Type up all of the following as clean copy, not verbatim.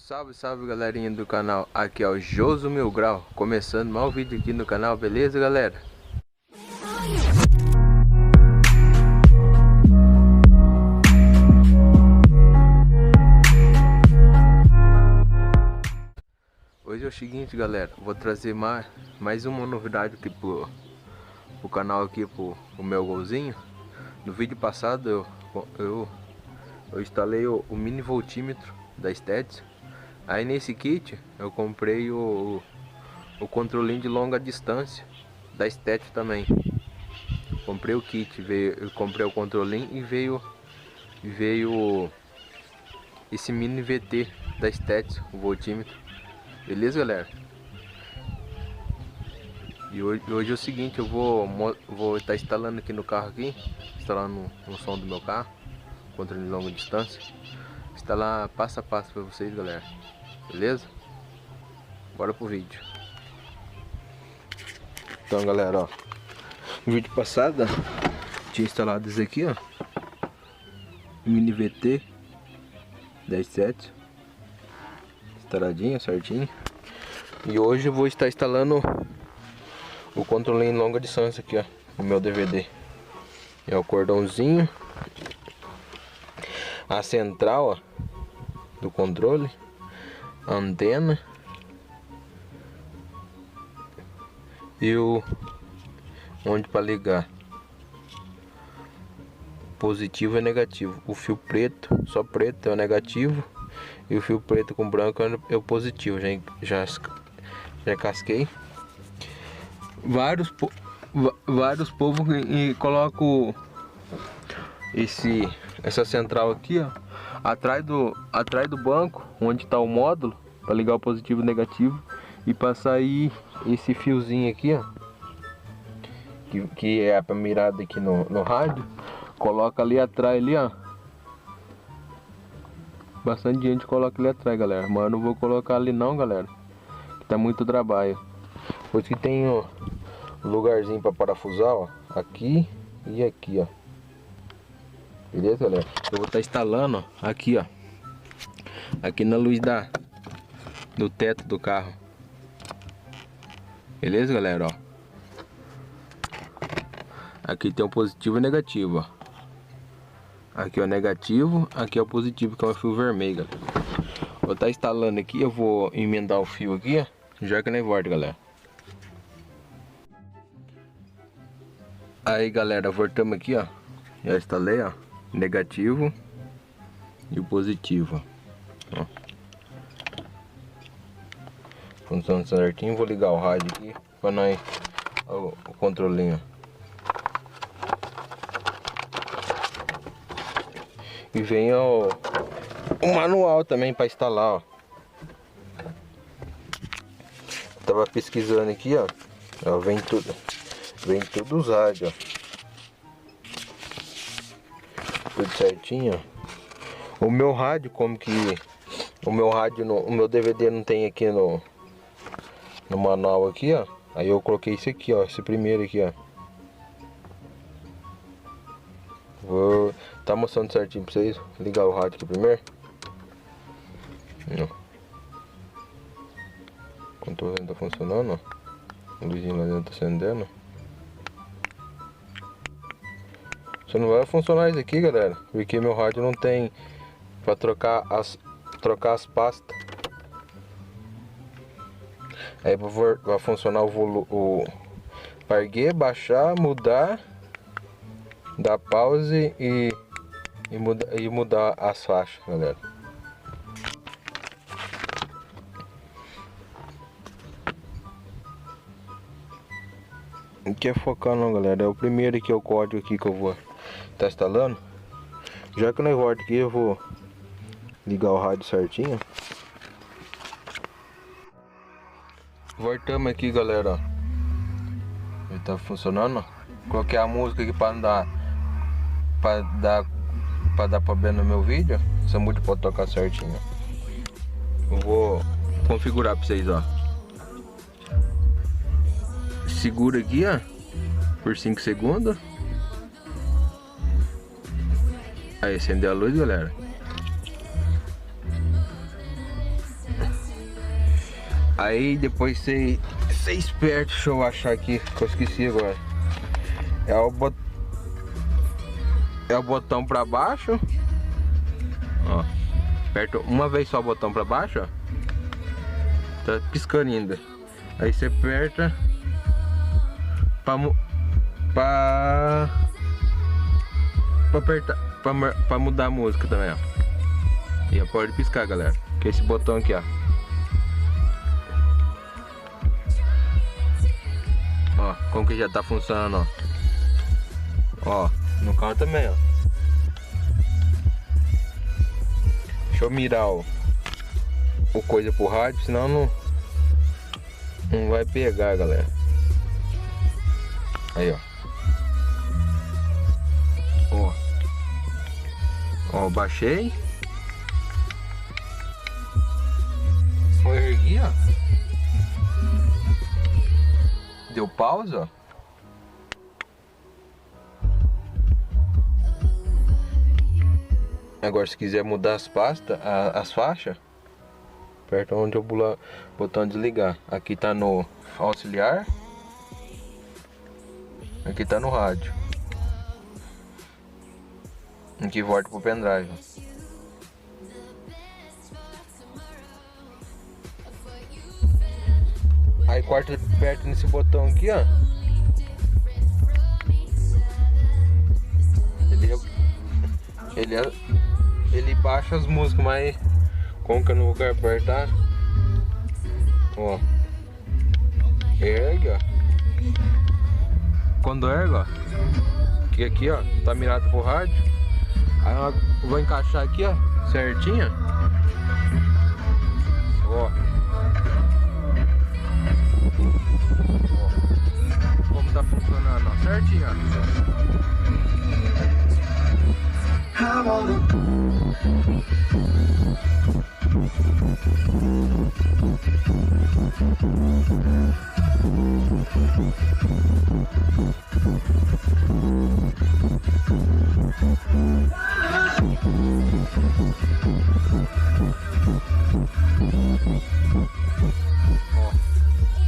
Salve, salve galerinha do canal, aqui é o Joso Mil Grau, começando mais um vídeo aqui no canal, beleza galera? Hoje é o seguinte galera, vou trazer mais uma novidade aqui pro canal, aqui pro meu golzinho. No vídeo passado eu instalei o mini voltímetro da Stats. Aí nesse kit eu comprei o controlinho de longa distância da Stats também. Comprei o kit, eu comprei o controlinho e veio esse mini VT da Stats, o voltímetro. Beleza galera? E hoje é o seguinte, eu vou estar instalando aqui no carro aqui, instalando no som do meu carro, controle de longa distância. Instalar passo a passo para vocês galera. Beleza? Bora pro vídeo. Então galera, ó, no vídeo passado tinha instalado isso aqui, ó, mini VT 107 instaladinho, certinho. E hoje eu vou estar instalando o controle em longa distância aqui, ó, no meu DVD. É o cordãozinho, a central, ó, do controle, a antena e o onde para ligar, positivo e negativo. O fio preto, só preto é o negativo, e o fio preto com branco é o positivo. Já casquei. Vários povos e coloco essa central aqui, ó, atrás do banco, onde está o módulo, para ligar o positivo e o negativo, e para sair esse fiozinho aqui, ó, que é para mirada aqui no rádio. Coloca ali atrás ali, ó. Bastante gente coloca ali atrás, galera, mas eu não vou colocar ali não, galera, que tá muito trabalho. Pois que tem o lugarzinho para parafusar, ó, aqui e aqui, ó. Beleza galera? Eu vou estar instalando, ó, aqui, ó, aqui na luz do teto do carro. Beleza galera, ó. Aqui tem o positivo e o negativo, ó. Aqui é o negativo, aqui é o positivo, que é o fio vermelho, galera. Vou estar instalando aqui, eu vou emendar o fio aqui, ó, já que nem volta, galera. Aí galera, voltamos aqui, ó. Já instalei, ó, negativo e o positivo, ó. Funcionando certinho. Vou ligar o rádio aqui para nós, o controlinho. E vem o manual também para instalar, ó. Tava pesquisando aqui, ó. Vem tudo usado, ó. Tudo certinho, ó. O meu rádio, o meu DVD não tem aqui no manual aqui, ó. Aí eu coloquei esse aqui, ó, esse primeiro aqui, ó. Vou tá mostrando certinho pra vocês. Ligar o rádio aqui primeiro. O controle tá funcionando, ó. O luzinho lá dentro tá acendendo. Só não vai funcionar isso aqui, galera, porque meu rádio não tem pra trocar as pastas. Aí vai funcionar o parguê, baixar, mudar, dar pause e mudar as faixas, galera. Não quer focar não, galera. É o primeiro aqui, é o código aqui que eu vou estar instalando. Já que eu não volto aqui, eu vou ligar o rádio certinho. Voltamos aqui, galera, ó. Ele tá funcionando, ó. Coloquei a música aqui para dar problema no meu vídeo. Essa música pode tocar certinho, ó. Eu vou configurar para vocês, ó. Segura aqui, ó, por 5 segundos. Aí acendeu a luz, galera. Aí depois você esperto, deixa eu achar aqui, que eu esqueci agora. É o botão pra baixo. Ó, aperta uma vez só o botão pra baixo, ó. Tá piscando ainda. Aí você aperta pra mudar a música também, ó. E pode piscar, galera. Que é esse botão aqui, ó. Ó, como que já tá funcionando, ó. Ó, no carro também, ó. Deixa eu mirar o coisa pro rádio, senão não vai pegar, galera. Aí, ó. Ó, baixei. Vou erguer, ó. Deu pausa, ó. Agora, se quiser mudar as pastas, as faixas, aperta onde eu botão desligar. Aqui tá no auxiliar. Aqui tá no rádio. Aqui volta pro pendrive. Aí corta perto nesse botão aqui, ó. Ele baixa as músicas, mas como que eu não vou apertar? Ó. Ergue, ó. Quando ergue, ó. Que aqui, ó, tá mirado pro rádio. Aí eu vou encaixar aqui, ó, certinho. Ó. Como tá funcionando, ó, certinho, ó.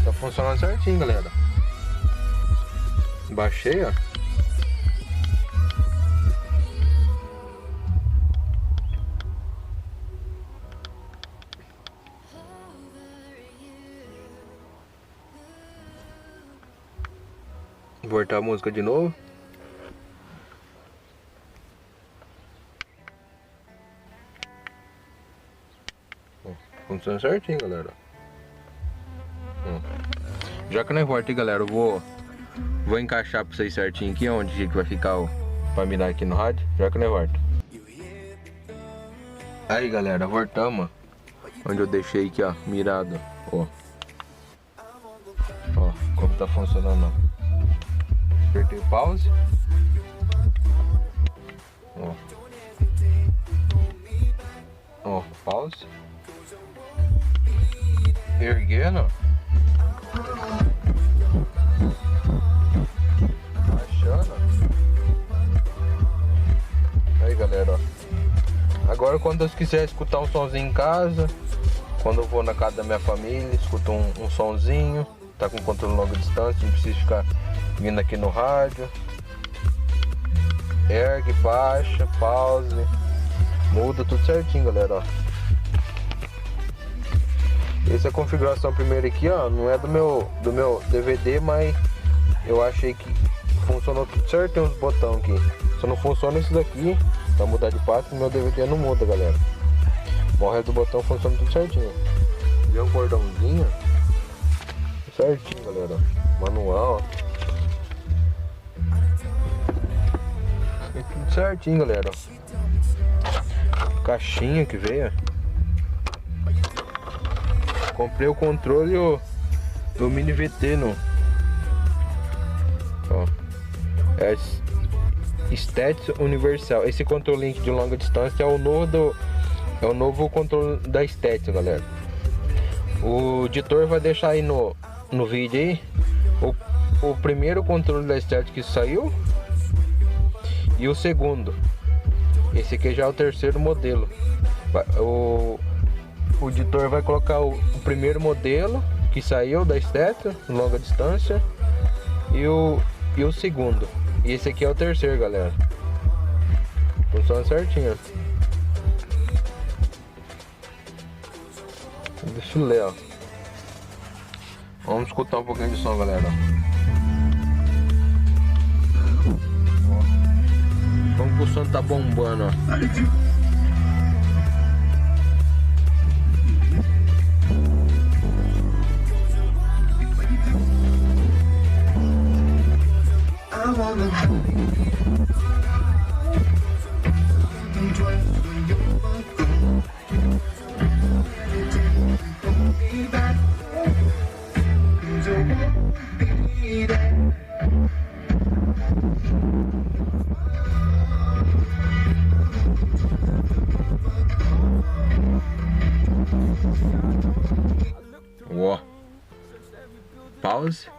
Tá funcionando certinho, galera. Baixei, ó. Vou voltar a música de novo. Funciona certinho, galera. Já que não voltei, galera, eu vou encaixar pra vocês certinho aqui onde que vai ficar pra mirar aqui no rádio. Já que não volta. Aí, galera, voltamos onde eu deixei aqui, ó, mirado. Ó, como tá funcionando, ó. Apertei pause. Ó, pause. Erguendo. Baixando. Aí, galera, ó. Agora quando eu quiser escutar um sonzinho em casa, quando eu vou na casa da minha família, escuto um sonzinho. Tá com controle longa distância, não precisa ficar vindo aqui no rádio. Ergue, baixa, pause, muda tudo certinho, galera, ó. Essa é a configuração primeira aqui, ó, não é do meu DVD, mas eu achei que funcionou tudo certinho os botões aqui. Só não funciona esses aqui, pra mudar de pasta, meu DVD não muda, galera. O resto do botão funciona tudo certinho. Vê um cordãozinho certinho, galera. Manual, ó. É tudo certinho, galera. Caixinha que veio. Comprei o controle do Mini VT no. Ó. É Stats Universal. Esse controle de longa distância é o novo controle da Stats, galera. O editor vai deixar aí no vídeo aí o primeiro controle da Stats que saiu e o segundo. Esse aqui já é o terceiro modelo. o editor vai colocar o primeiro modelo que saiu da Stetson, longa distância, e o segundo. E esse aqui é o terceiro, galera. Funciona certinho. Do filé, ó. Vamos escutar um pouquinho de som, galera. Como que o som tá bombando, ó. Ó, pause.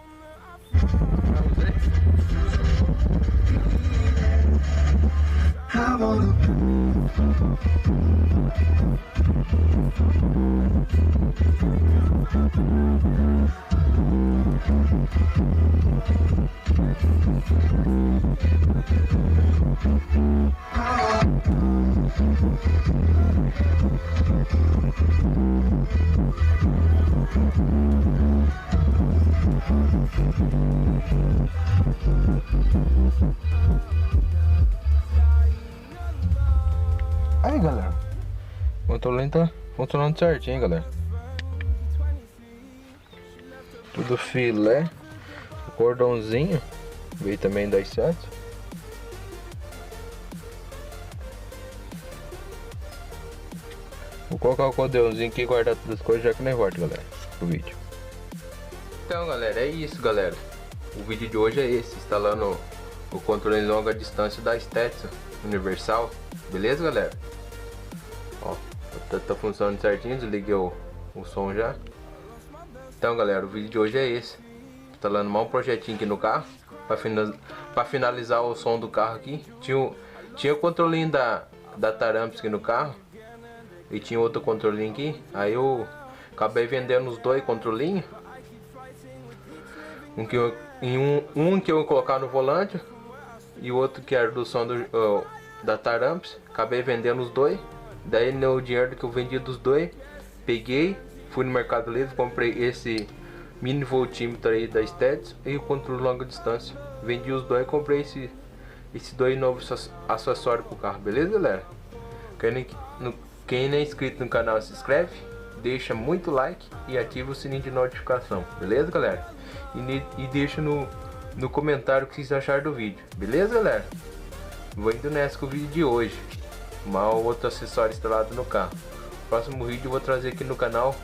Aí, galera, o controle tá funcionando certinho, galera. Tudo filé. O cordãozinho veio também das 7. Vou colocar o cordãozinho aqui e guardar todas as coisas, já que não é forte, galera, pro vídeo. Então, galera, é isso, galera. O vídeo de hoje é esse, instalando o controle em longa distância da Stetson Universal. Beleza, galera? Ó, tá funcionando certinho, desliguei o som já. Então, galera, o vídeo de hoje é esse. Instalando mais um projetinho aqui no carro, para finalizar o som do carro aqui. Tinha o controlinho da Taramps aqui no carro, e tinha outro controlinho aqui. Aí eu acabei vendendo os dois controlinhos. Um que eu ia colocar no volante e o outro que era do som da Taramps. Acabei vendendo os dois. Daí no dinheiro que eu vendi dos dois, peguei, fui no Mercado Livre, comprei esse mini voltímetro aí da Stetson e o controle longa distância. Vendi os dois e comprei esses dois novos acessórios pro carro. Beleza, galera? Quem não é inscrito no canal, se inscreve, deixa muito like e ativa o sininho de notificação. Beleza, galera? E deixa no comentário o que vocês acharam do vídeo. Beleza, galera? Vou indo nessa com o vídeo de hoje. Outro acessório instalado no carro. Próximo vídeo eu vou trazer aqui no canal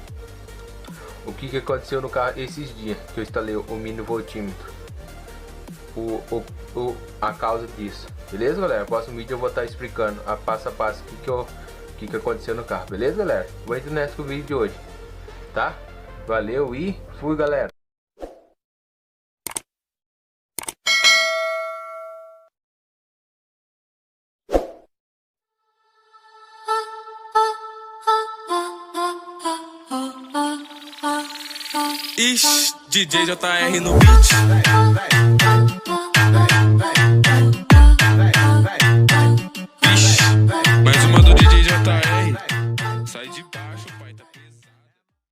o que aconteceu no carro esses dias que eu instalei o mini voltímetro, a causa disso. Beleza, galera? Próximo vídeo eu vou estar explicando a passo a passo o que aconteceu no carro. Beleza, galera? Vou indo nessa com o vídeo de hoje, tá? Valeu e fui, galera! Ixi, DJ JR no beat. Ixi, mais uma do DJ JR. Sai de baixo.